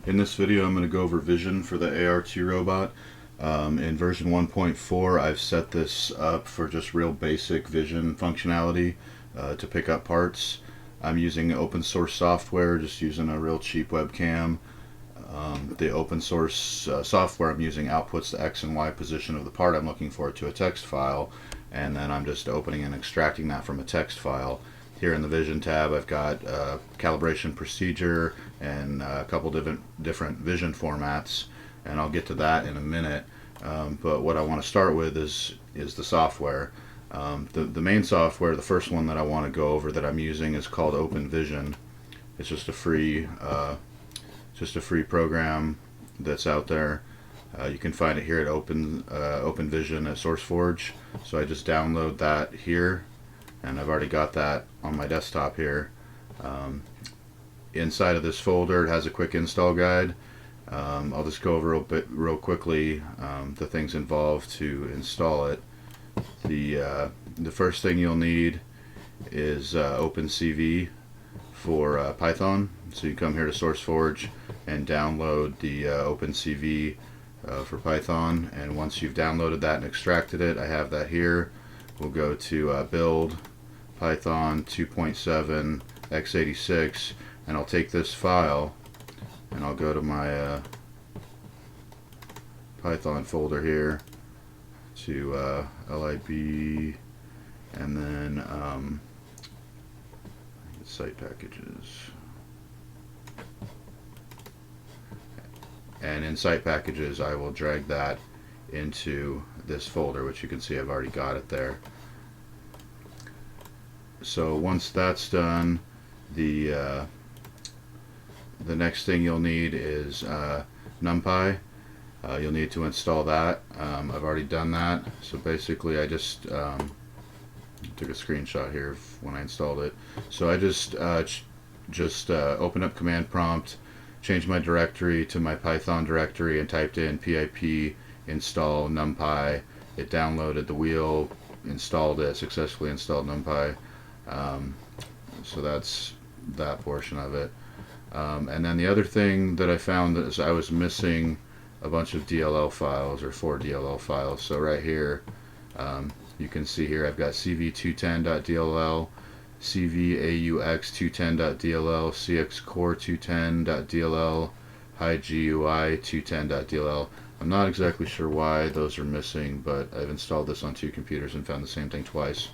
In this video I'm going to go over vision for the AR2 robot. In version 1.4 I've set this up for just real basic vision functionality to pick up parts. I'm using open source software, just using a real cheap webcam. The open source software I'm using outputs the X and Y position of the part I'm looking for to a text file, and then I'm just opening and extracting that from a text file. Here in the Vision tab I've got calibration procedure and a couple different vision formats, and I'll get to that in a minute. But what I want to start with is the software. The main software, the first one that I want to go over that I'm using, is called OpenVision. It's just a free program that's out there. You can find it here at OpenVision at SourceForge. So I just download that here, and I've already got that on my desktop here. Inside of this folder it has a quick install guide. I'll just go over real quickly the things involved to install it. The first thing you'll need is OpenCV for Python. So you come here to SourceForge and download the OpenCV for Python, and once you've downloaded that and extracted it, I have that here. We'll go to build Python 2.7 x86, and I'll take this file and I'll go to my Python folder here to lib, and then site packages, and in site packages I will drag that into this folder, which you can see I've already got it there. So once that's done, the next thing you'll need is NumPy. You'll need to install that. I've already done that. So basically I just took a screenshot here of when I installed it. So I just opened up command prompt, changed my directory to my Python directory, and typed in pip install NumPy. It downloaded the wheel, installed it, successfully installed NumPy. So that's that portion of it. And then the other thing that I found is I was missing a bunch of DLL files, or 4 DLL files. So right here, you can see here I've got cv210.dll, cvaux210.dll, cxcore210.dll, high-GUI210.dll. I'm not exactly sure why those are missing, but I've installed this on 2 computers and found the same thing twice.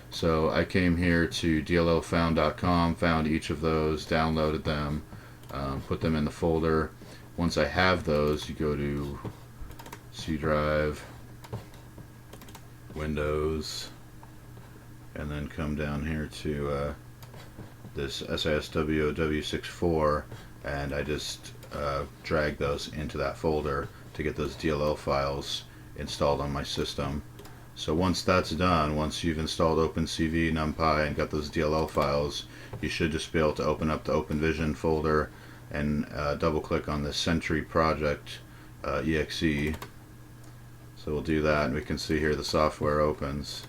So I came here to dllfound.com, found each of those, downloaded them, put them in the folder. Once I have those, you go to C drive, Windows, and then come down here to this SISWOW64, and I just drag those into that folder to get those DLL files installed on my system. So once that's done, once you've installed OpenCV, NumPy, and got those DLL files, you should just be able to open up the OpenVision folder and double click on the Sentry project exe. So we'll do that, and we can see here the software opens.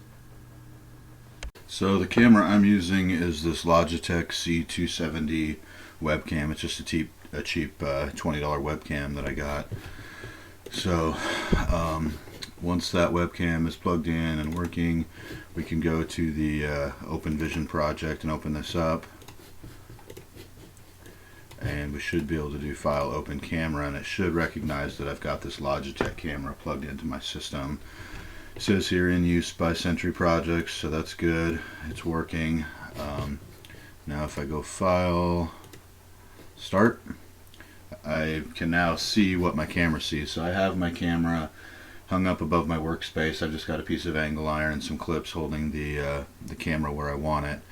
So the camera I'm using is this Logitech C270 webcam. It's just a cheap $20 webcam that I got. So once that webcam is plugged in and working, we can go to the OpenVision project and open this up, and we should be able to do file open camera, and it should recognize that I've got this Logitech camera plugged into my system. It says here in use by Sentry Projects, so that's good, it's working. Now if I go file, start, I can now see what my camera sees. So I have my camera hung up above my workspace. I've just got a piece of angle iron and some clips holding the camera where I want it.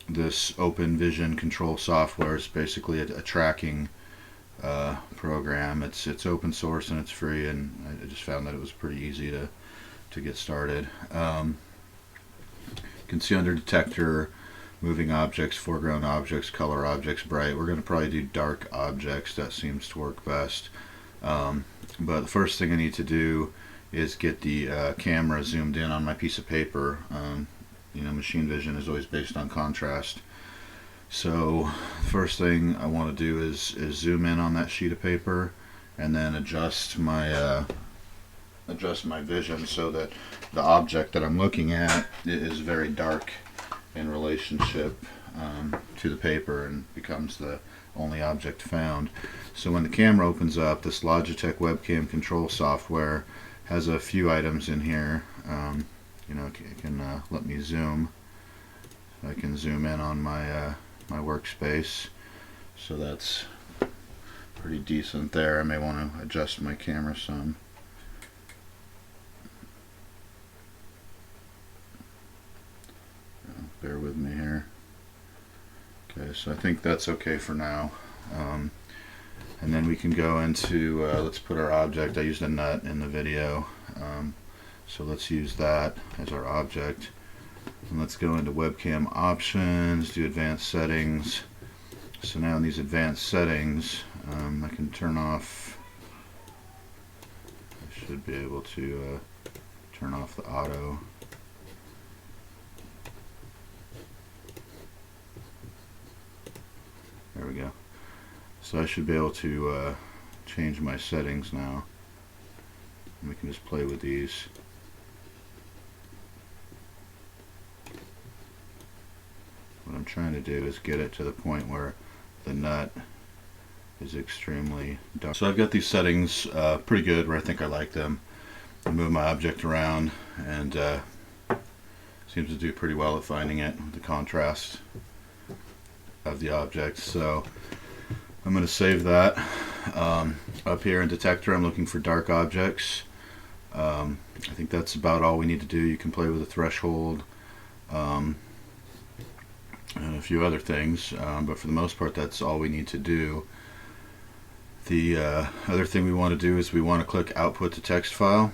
This OpenVision control software is basically a tracking program. It's open source and it's free, and I just found that it was pretty easy to get started. You can see under detector, moving objects, foreground objects, color objects, bright. We're going to probably do dark objects. That seems to work best. But the first thing I need to do is get the camera zoomed in on my piece of paper. You know, machine vision is always based on contrast. So first thing I want to do is zoom in on that sheet of paper, and then adjust my vision so that the object that I'm looking at is very dark in relationship to the paper and becomes the only object found. So when the camera opens up, this Logitech webcam control software has a few items in here. It can let me zoom. I can zoom in on my my workspace, so that's pretty decent there. I may want to adjust my camera some. Bear with me here. Okay, so I think that's okay for now. And then we can go into, let's put our object. I used a nut in the video, so let's use that as our object. And let's go into webcam options, do advanced settings. So now in these advanced settings, I can turn off, I should be able to turn off the auto. There we go. So I should be able to change my settings now. And we can just play with these. What I'm trying to do is get it to the point where the nut is extremely dark. So I've got these settings pretty good where I think I like them. I move my object around, and seems to do pretty well at finding it, the contrast of the object. So I'm going to save that. Up here in detector, I'm looking for dark objects. I think that's about all we need to do. You can play with the threshold and a few other things, but for the most part that's all we need to do. The other thing we want to do is we want to click output to text file.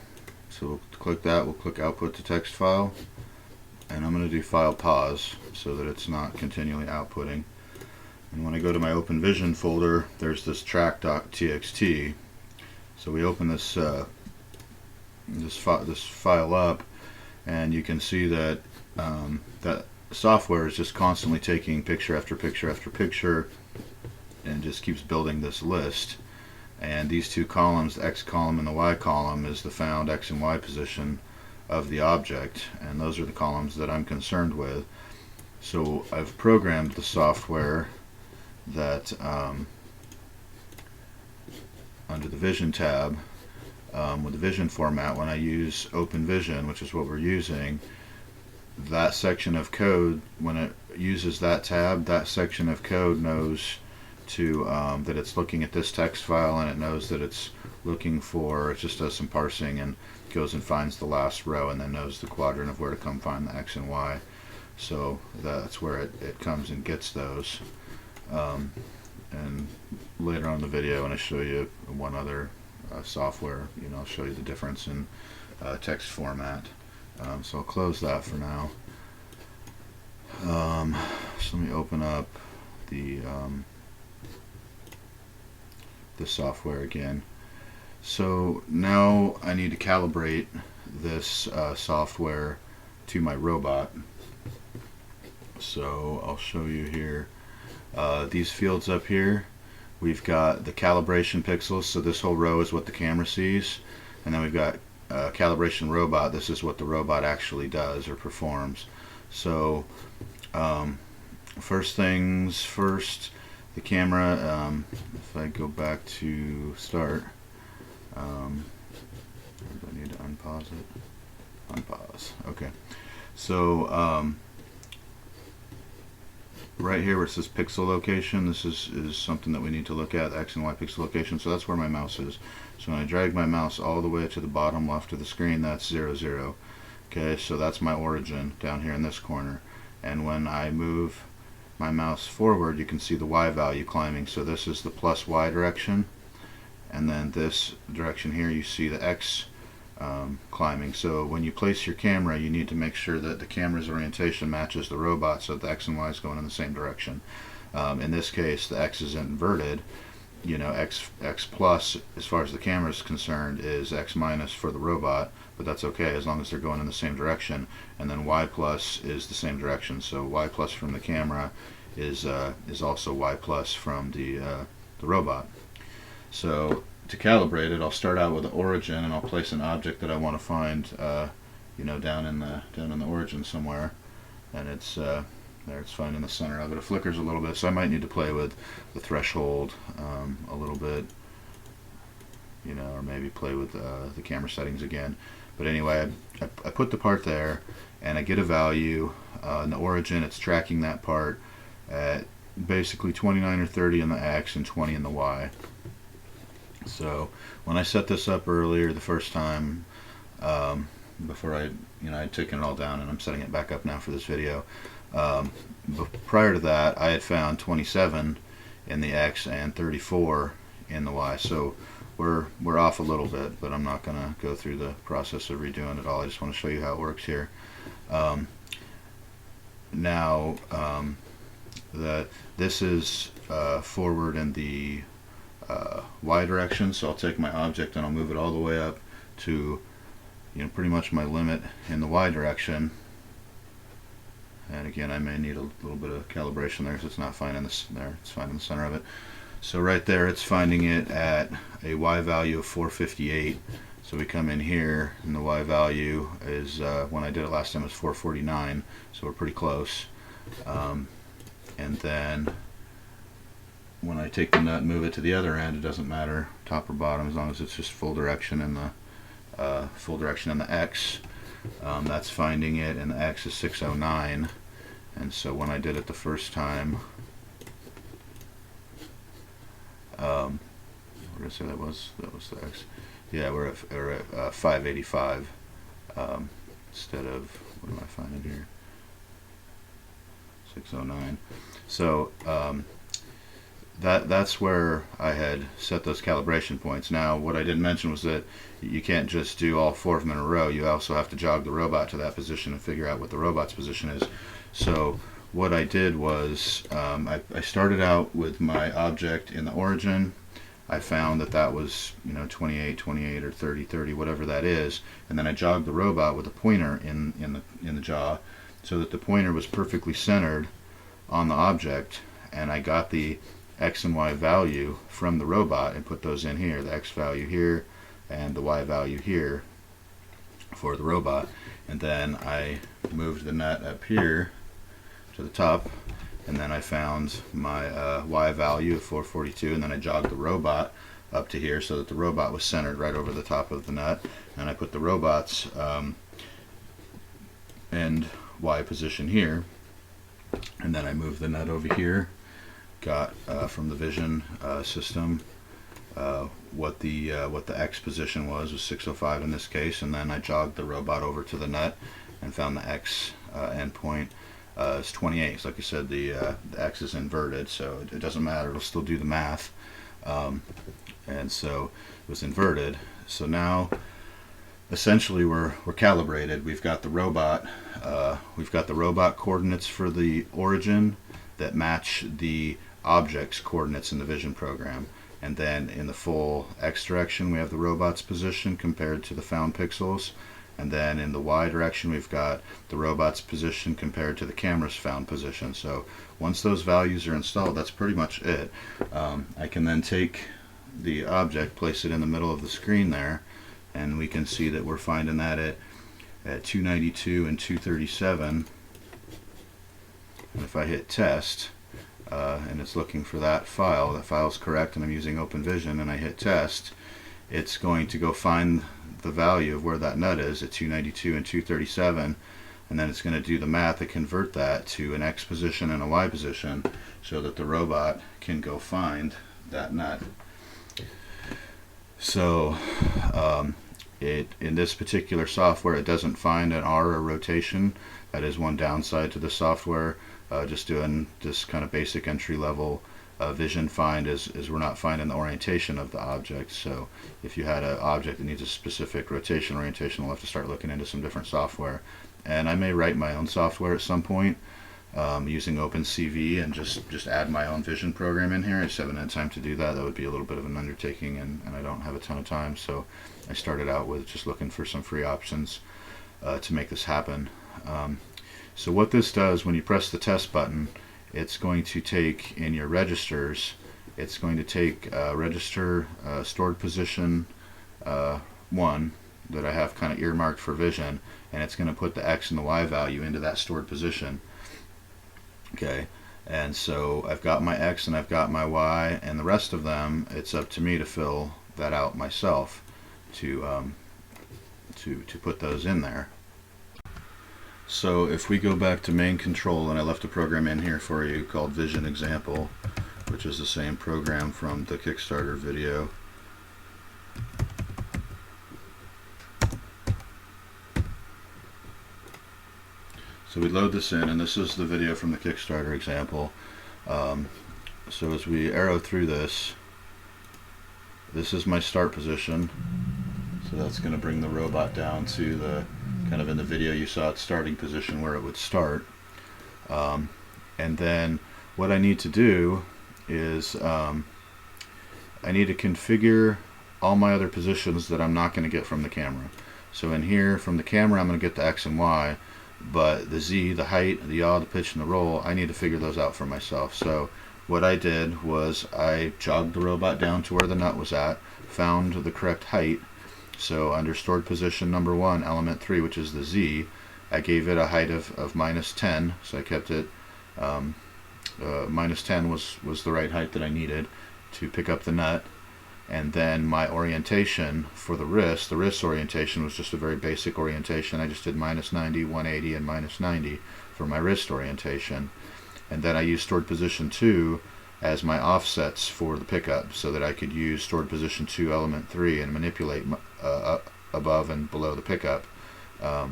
So we'll click that, we'll click output to text file, and I'm going to do file pause so that it's not continually outputting. And when I go to my OpenVision folder, there's this track.txt. So we open this this file up, and you can see that that software is just constantly taking picture after picture after picture, and just keeps building this list. And these two columns, the X column and the Y column, is the found X and Y position of the object, and those are the columns that I'm concerned with. So I've programmed the software that under the Vision tab, with the Vision format, when I use OpenVision, which is what we're using, that section of code, when it uses that tab, that section of code knows to that it's looking at this text file, and it knows that it's looking for, it just does some parsing and goes and finds the last row, and then knows the quadrant of where to come find the X and Y. So that's where it comes and gets those. And later on in the video, when I show you one other software, I'll show you the difference in text format. So I'll close that for now. So let me open up the software again. So now I need to calibrate this software to my robot. So I'll show you here. These fields up here, we've got the calibration pixels, so this whole row is what the camera sees, and then we've got calibration robot. This is what the robot actually does or performs. So first things first, the camera, if I go back to start, do I need to unpause it? Unpause. Okay. So right here where it says pixel location, this is something that we need to look at, X and Y pixel location. So that's where my mouse is. So when I drag my mouse all the way to the bottom left of the screen, that's 0, 0. Okay, so that's my origin down here in this corner. And when I move my mouse forward, you can see the Y value climbing. So this is the plus Y direction, and then this direction here you see the X climbing. So when you place your camera, you need to make sure that the camera's orientation matches the robot, so the X and Y is going in the same direction. In this case, the X is inverted. X plus, as far as the camera is concerned, is X minus for the robot, but that's okay as long as they're going in the same direction. And then Y plus is the same direction. So Y plus from the camera is also Y plus from the robot. So to calibrate it, I'll start out with the origin, and I'll place an object that I want to find, down in the origin somewhere, and it's there. It's fine in the center of it. It flickers a little bit, so I might need to play with the threshold a little bit, or maybe play with the camera settings again. But anyway, I put the part there, and I get a value in the origin. It's tracking that part at basically 29 or 30 in the X and 20 in the Y. So when I set this up earlier the first time, before I'd taken it all down, and I'm setting it back up now for this video. Prior to that, I had found 27 in the X and 34 in the Y. So we're off a little bit, but I'm not going to go through the process of redoing it all. I just want to show you how it works here. Now that this is forward in the Y direction, so I'll take my object and I'll move it all the way up to pretty much my limit in the Y direction. And again, I may need a little bit of calibration there, so it's not fine in there. It's fine in the center of it. So right there, it's finding it at a Y value of 458. So we come in here, and the Y value is, when I did it last time, was 449. So we're pretty close. And then when I take the nut and move it to the other end, it doesn't matter top or bottom, as long as it's just full direction in the X. That's finding it, and the X is 609. And so when I did it the first time, what did I say that was? That was the X. Yeah, we're at 585 instead of, what am I finding here? 609. So that's where I had set those calibration points. Now, what I didn't mention was that you can't just do all 4 of them in a row. You also have to jog the robot to that position and figure out what the robot's position is. So what I did was I started out with my object in the origin. I found that was 28, 28 or 30, 30, whatever that is, and then I jogged the robot with a pointer in the jaw, so that the pointer was perfectly centered on the object, and I got the X and Y value from the robot and put those in here, the X value here and the Y value here for the robot. And then I moved the nut up here to the top, and then I found my Y value of 442, and then I jogged the robot up to here so that the robot was centered right over the top of the nut, and I put the robot's end Y position here, and then I moved the nut over here, got from the vision system what the X position was 605 in this case, and then I jogged the robot over to the nut and found the X endpoint is 28. So like I said, the X is inverted, so it doesn't matter, it'll still do the math, and so it was inverted. So now essentially we're calibrated. We've got the robot coordinates for the origin that match the object's coordinates in the vision program, and then in the full X direction we have the robot's position compared to the found pixels, and then in the Y direction we've got the robot's position compared to the camera's found position. So once those values are installed, that's pretty much it. I can then take the object, place it in the middle of the screen there, and we can see that we're finding that at 292 and 237. And if I hit test, and it's looking for that file's correct, and I'm using OpenVision, and I hit test, it's going to go find the value of where that nut is at 292 and 237, and then it's going to do the math to convert that to an X position and a Y position so that the robot can go find that nut. So in this particular software, it doesn't find an R or rotation. That is one downside to the software. Just doing this kind of basic entry-level vision find is we're not finding the orientation of the object. So if you had an object that needs a specific rotation orientation, we'll have to start looking into some different software. And I may write my own software at some point using OpenCV and just add my own vision program in here. I just haven't had time to do that. That would be a little bit of an undertaking, and I don't have a ton of time. So I started out with just looking for some free options to make this happen. So what this does, when you press the test button, it's going to take in your registers, it's going to take register stored position 1 that I have kind of earmarked for vision, and it's going to put the X and the Y value into that stored position. Okay, and so I've got my X and I've got my Y, and the rest of them, it's up to me to fill that out myself to put those in there. So if we go back to main control, and I left a program in here for you called Vision Example, which is the same program from the Kickstarter video. So we load this in, and this is the video from the Kickstarter example. So as we arrow through this, this is my start position. So that's going to bring the robot down to the, kind of in the video you saw its starting position where it would start. And then what I need to do is I need to configure all my other positions that I'm not going to get from the camera. So in here, from the camera, I'm going to get the X and Y, but the Z, the height, the yaw, the pitch, and the roll, I need to figure those out for myself. So what I did was I jogged the robot down to where the nut was at, found the correct height. So under stored position number 1, element 3, which is the Z, I gave it a height of -10, so I kept it -10 was the right height that I needed to pick up the nut. And then my orientation for the wrist orientation was just a very basic orientation. I just did -90, 180, and -90 for my wrist orientation. And then I used stored position 2 as my offsets for the pickup, so that I could use stored position 2 element 3 and manipulate above and below the pickup. I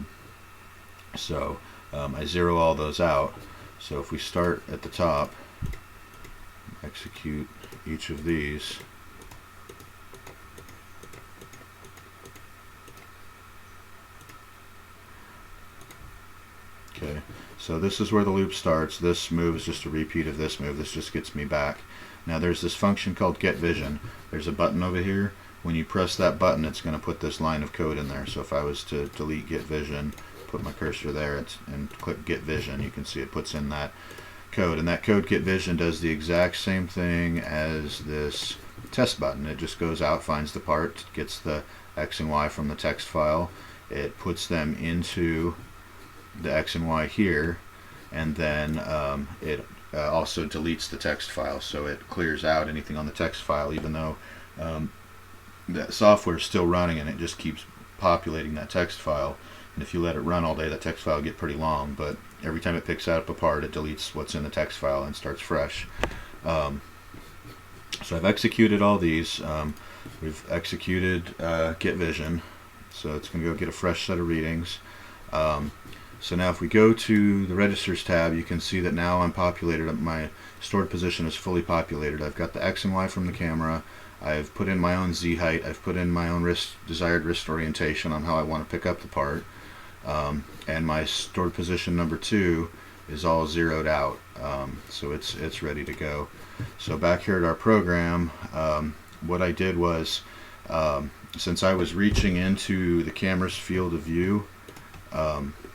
zero all those out. So if we start at the top, execute each of these, okay, so this is where the loop starts. This move is just a repeat of this move. This just gets me back. Now there's this function called Get Vision. There's a button over here. When you press that button, it's going to put this line of code in there. So if I was to delete Get Vision, put my cursor there and click Get Vision, you can see it puts in that code. And that code Get Vision does the exact same thing as this test button. It just goes out, finds the part, gets the X and Y from the text file. It puts them into the X and Y here, and then it also deletes the text file, so it clears out anything on the text file, even though that software is still running and it just keeps populating that text file. And if you let it run all day, that text file will get pretty long, but every time it picks up a part, it deletes what's in the text file and starts fresh. So I've executed all these. We've executed Get Vision, so it's going to go get a fresh set of readings. So now if we go to the registers tab, you can see that now I'm populated. My stored position is fully populated. I've got the X and Y from the camera. I've put in my own Z height. I've put in my own desired wrist orientation on how I want to pick up the part. And my stored position number 2 is all zeroed out. So it's ready to go. So back here at our program, what I did was, since I was reaching into the camera's field of view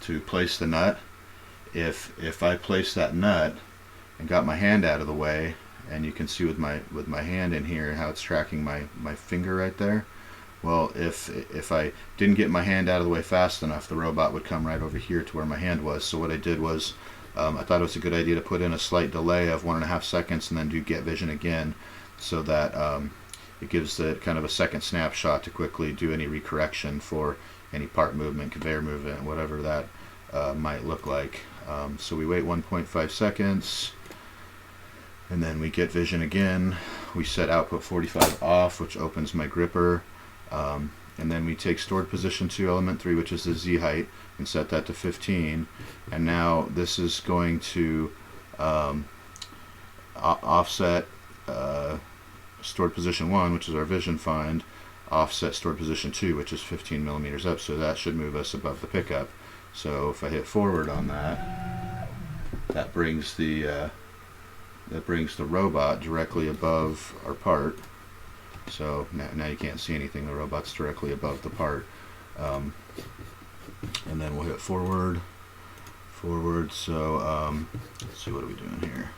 to place the nut, if I place that nut and got my hand out of the way, and you can see with my hand in here how it's tracking my finger right there. Well, if I didn't get my hand out of the way fast enough, the robot would come right over here to where my hand was. So what I did was, I thought it was a good idea to put in a slight delay of 1.5 seconds and then do Get Vision again, so that it gives it kind of a second snapshot to quickly do any recorrection for any part movement, conveyor movement, whatever that might look like. So we wait 1.5 seconds, and then we Get Vision again. We set output 45 off, which opens my gripper, and then we take stored position 2 element 3, which is the Z height, and set that to 15. And now this is going to offset stored position 1, which is our vision find, offset stored position 2, which is 15 millimeters up, so that should move us above the pickup. So if I hit forward on that, that brings the robot directly above our part. So now you can't see anything, the robot's directly above the part. And then we'll hit forward forward. So let's see, what are we doing here?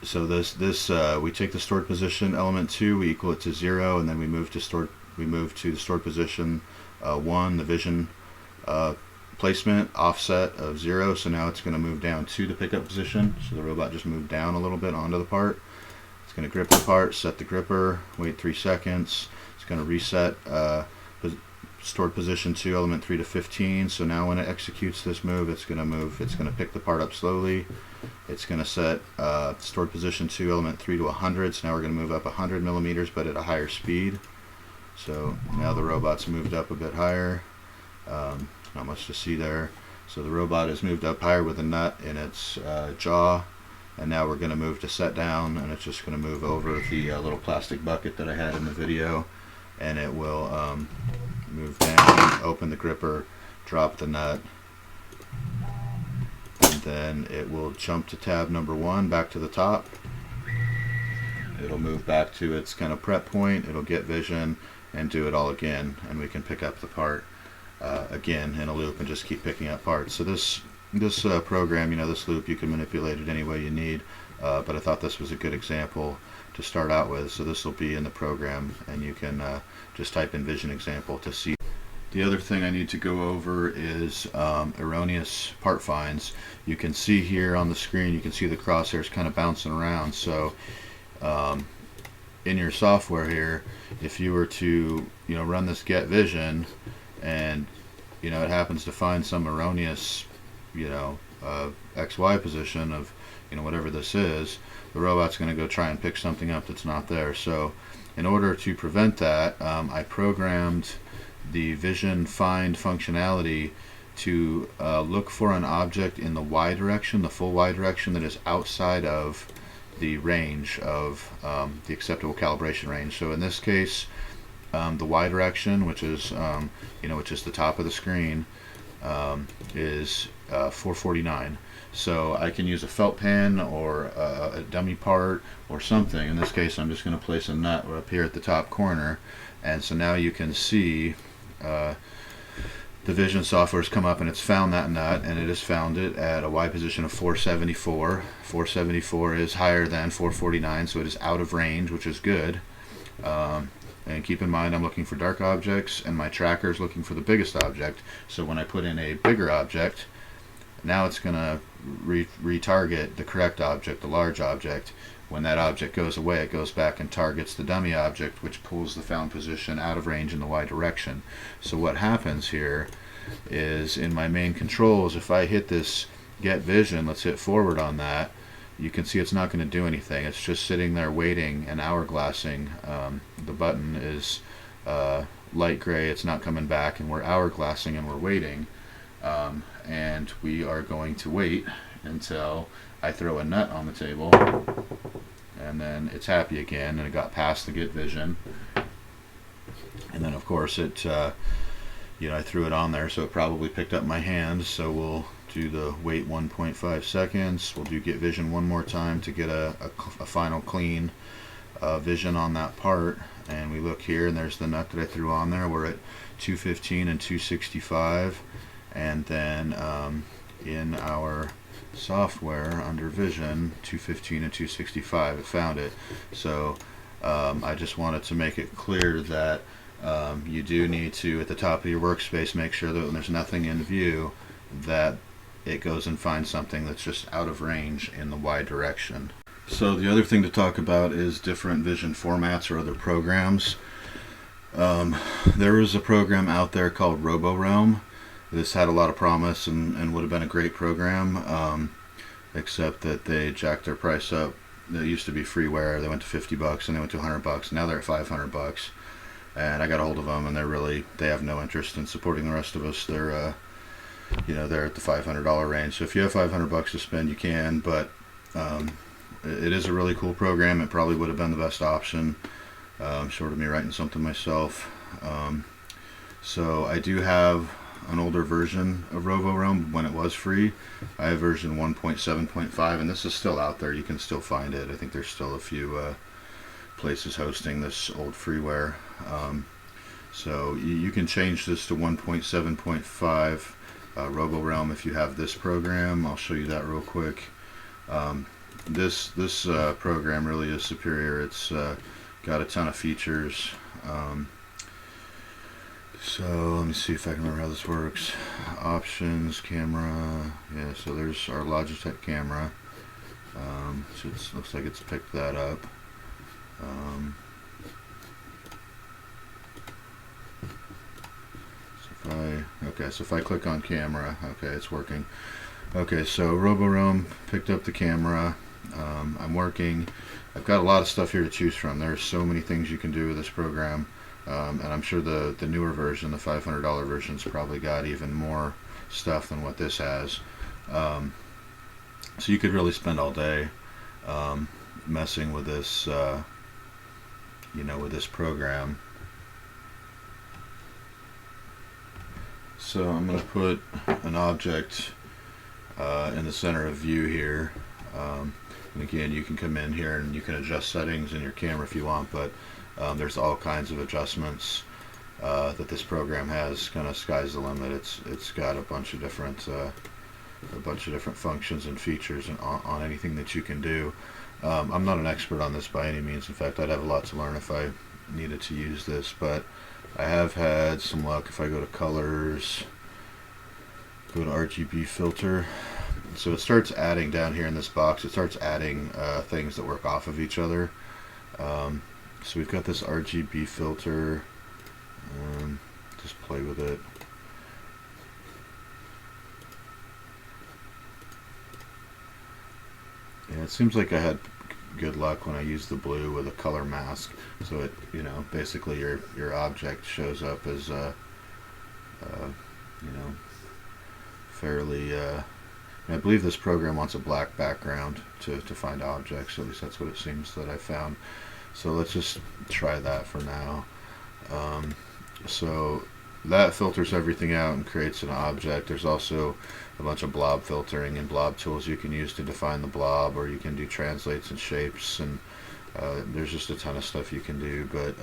So we take the stored position element 2, we equal it to 0, and then we move to the stored position 1, the vision placement offset of 0. So now it's going to move down to the pickup position. So the robot just moved down a little bit onto the part. It's going to grip the part, set the gripper, wait 3 seconds. It's going to reset stored position 2 element 3 to 15. So now when it executes this move, it's going to pick the part up slowly. It's going to set stored position 2 element 3 to 100. So now we're going to move up 100 millimeters, but at a higher speed. So now the robot's moved up a bit higher. Not much to see there. So the robot has moved up higher with a nut in its jaw, and now we're going to move to set down, and it's just going to move over the little plastic bucket that I had in the video, and it will move down, open the gripper, drop the nut, and then it will jump to tab number 1 back to the top. It'll move back to its kind of prep point, it'll get vision and do it all again, and we can pick up the part again in a loop and just keep picking up parts. So this program, this loop, you can manipulate it any way you need, but I thought this was a good example to start out with. So this will be in the program, and you can just type in vision example to see. The other thing I need to go over is erroneous part finds. You can see here on the screen, you can see the crosshairs kind of bouncing around. So in your software here, if you were to run this get vision, and it happens to find some erroneous XY position of whatever this is, the robot's going to go try and pick something up that's not there. So in order to prevent that, I programmed the vision find functionality to look for an object in the Y direction, the full Y direction, that is outside of the range of the acceptable calibration range. So in this case, the Y direction, which is the top of the screen, is 449. So I can use a felt pen or a dummy part or something. In this case, I'm just going to place a nut up here at the top corner, and so now you can see the vision software has come up and it's found that nut, and it has found it at a Y position of 474. 474 is higher than 449, so it is out of range, which is good. And keep in mind, I'm looking for dark objects, and my tracker is looking for the biggest object. So when I put in a bigger object, now it's going to retarget the correct object, the large object. When that object goes away, it goes back and targets the dummy object, which pulls the found position out of range in the Y direction. So what happens here is, in my main controls, if I hit this get vision, let's hit forward on that, you can see it's not going to do anything. It's just sitting there waiting and hourglassing. The button is light gray, it's not coming back, and we're hourglassing and we're waiting. And we are going to wait until I throw a nut on the table, and then it's happy again, and it got past the get vision. And then of course it, I threw it on there, so it probably picked up my hand. So we'll do the wait 1.5 seconds. We'll do get vision one more time to get a final clean vision on that part. And we look here, and there's the nut that I threw on there. We're at 215 and 265. And then in our software under vision, 215 and 265, it found it. So I just wanted to make it clear that you do need to, at the top of your workspace, make sure that when there's nothing in view, that it goes and finds something that's just out of range in the Y direction. So the other thing to talk about is different vision formats or other programs. There is a program out there called Robo Realm. This had a lot of promise and would have been a great program, except that they jacked their price up. It used to be freeware. They went to $50 and they went to $100. Now they're at $500. And I got a hold of them, and they have no interest in supporting the rest of us. They're they're at the $500 range. So if you have $500 to spend, you can, but it is a really cool program. It probably would have been the best option, short of me writing something myself. So I do have an older version of Robo Realm when it was free. I have version 1.7.5, and this is still out there. You can still find it. I think there's still a few places hosting this old freeware. So you can change this to 1.7.5 Robo Realm if you have this program. I'll show you that real quick. This program really is superior. It's got a ton of features. So let me see if I can remember how this works. Options, camera. Yeah, so there's our Logitech camera. So it looks like it's picked that up. So if I click on camera, okay, it's working. Okay, so Robo Realm picked up the camera. I'm working. I've got a lot of stuff here to choose from. There's so many things you can do with this program, and I'm sure the newer version, the $500 version's probably got even more stuff than what this has. So you could really spend all day messing with this, with this program. So I'm going to put an object in the center of view here. And again, you can come in here and you can adjust settings in your camera if you want, but there's all kinds of adjustments that this program has. Kind of sky's the limit. It's got a bunch of different functions and features on anything that you can do. I'm not an expert on this by any means. In fact, I'd have a lot to learn if I needed to use this, but I have had some luck. If I go to colors, go to RGB filter, so it starts adding down here in this box, it starts adding things that work off of each other. So we've got this RGB filter. Just play with it. Yeah, it seems like I had good luck when I used the blue with a color mask. So it, basically your object shows up as fairly. I believe this program wants a black background to find objects. At least that's what it seems that I found. So let's just try that for now. So that filters everything out and creates an object. There's also a bunch of blob filtering and blob tools you can use to define the blob, or you can do translates and shapes, and there's just a ton of stuff you can do. But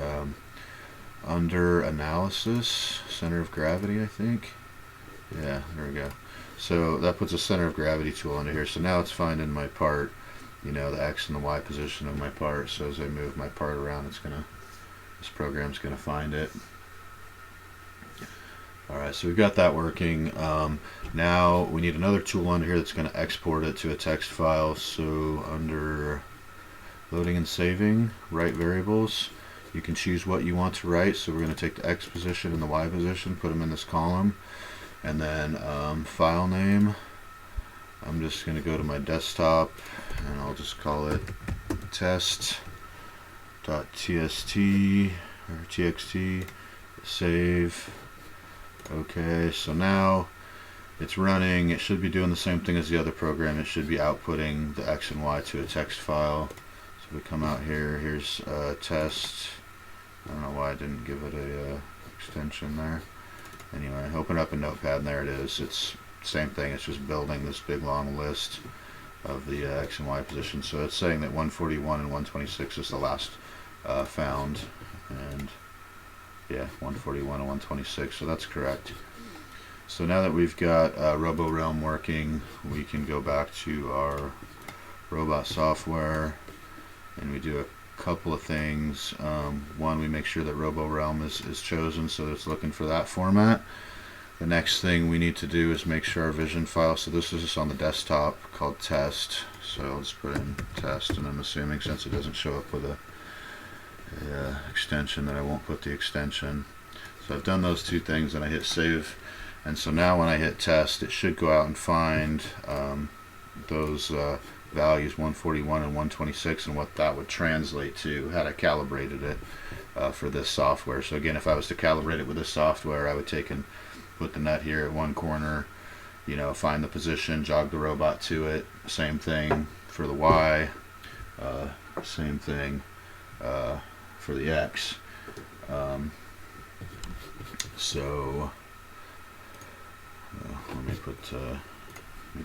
under analysis, center of gravity, I think. Yeah, there we go. So that puts a center of gravity tool under here. So now it's finding my part, the X and the Y position of my part. So as I move my part around, this program's gonna find it. Alright, so we've got that working. Now we need another tool under here that's going to export it to a text file. So under loading and saving, write variables, you can choose what you want to write. So we're going to take the X position and the Y position, put them in this column, and then file name, I'm just going to go to my desktop and I'll just call it test.tst or txt, save. Okay, so now it's running. It should be doing the same thing as the other program. It should be outputting the X and Y to a text file. So we come out here, here's test. I don't know why I didn't give it a extension there. Anyway, open up a notepad and there it is. It's same thing, it's just building this big long list of the X and Y position. So it's saying that 141 and 126 is the last found, and yeah, 141 and 126, so that's correct. So now that we've got Robo Realm working, we can go back to our robot software and we do a couple of things. One, we make sure that Robo Realm is chosen, so it's looking for that format. The next thing we need to do is make sure our vision file, so this is just on the desktop called test, so let's put in test, and I'm assuming since it doesn't show up with a extension that I won't put the extension. So I've done those two things and I hit save, and so now when I hit test it should go out and find those values 141 and 126 and what that would translate to had I calibrated it for this software. So again, if I was to calibrate it with this software, I would take and put the nut here at one corner, find the position, jog the robot to it. Same thing for the Y, same thing for the X. So let me put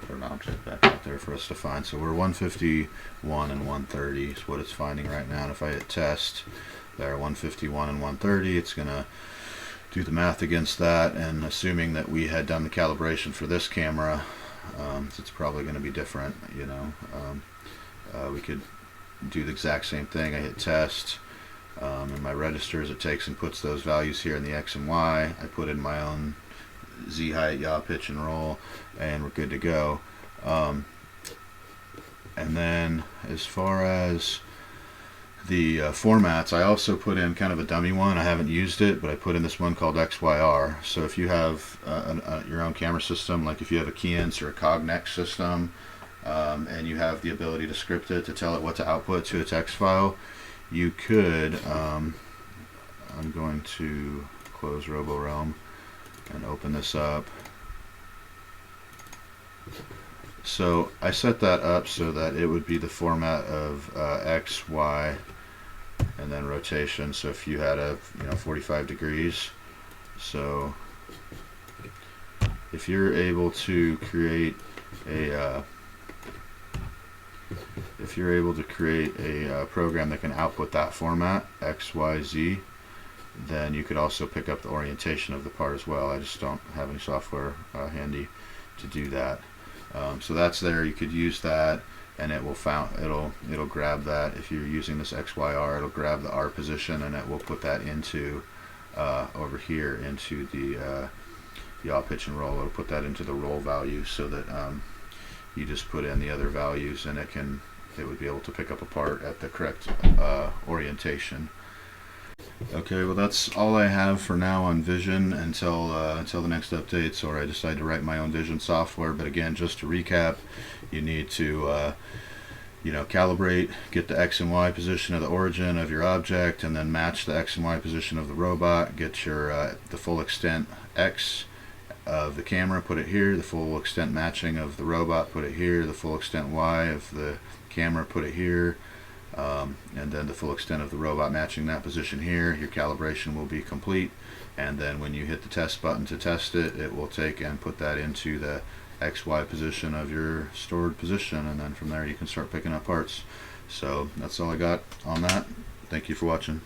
an object back out there for us to find. So we're 151 and 130 is what it's finding right now, and if I hit test there, 151 and 130, it's gonna do the math against that, and assuming that we had done the calibration for this camera, it's probably going to be different, you know. We could do the exact same thing. I hit test, in my registers it takes and puts those values here in the X and Y. I put in my own Z height, yaw, pitch, and roll, and we're good to go. And then as far as the formats, I also put in kind of a dummy one. I haven't used it, but I put in this one called XYR. So if you have your own camera system, like if you have a Keyence or a Cognex system, and you have the ability to script it to tell it what to output to a text file, you could, I'm going to close Robo Realm and open this up. So I set that up so that it would be the format of X, Y, and then rotation. So if you had a 45 degrees, so if you're able to create a program that can output that format, X, Y, Z, then you could also pick up the orientation of the part as well. I just don't have any software handy to do that. So that's there. You could use that, and it will it'll grab that. If you're using this XYR, it'll grab the R position, and it will put that into over here into the yaw, pitch, and roll. It'll put that into the roll value, so that you just put in the other values, and it would be able to pick up a part at the correct orientation. Okay, well that's all I have for now on Vision until the next updates, or I decide to write my own Vision software. But again, just to recap, you need to calibrate, get the X and Y position of the origin of your object, and then match the X and Y position of the robot. Get your the full extent X of the camera, put it here. The full extent matching of the robot, put it here. The full extent Y of the camera, put it here. And then the full extent of the robot matching that position here. Your calibration will be complete, and then when you hit the test button to test it, it will take and put that into the XY position of your stored position, and then from there you can start picking up parts. So that's all I got on that. Thank you for watching.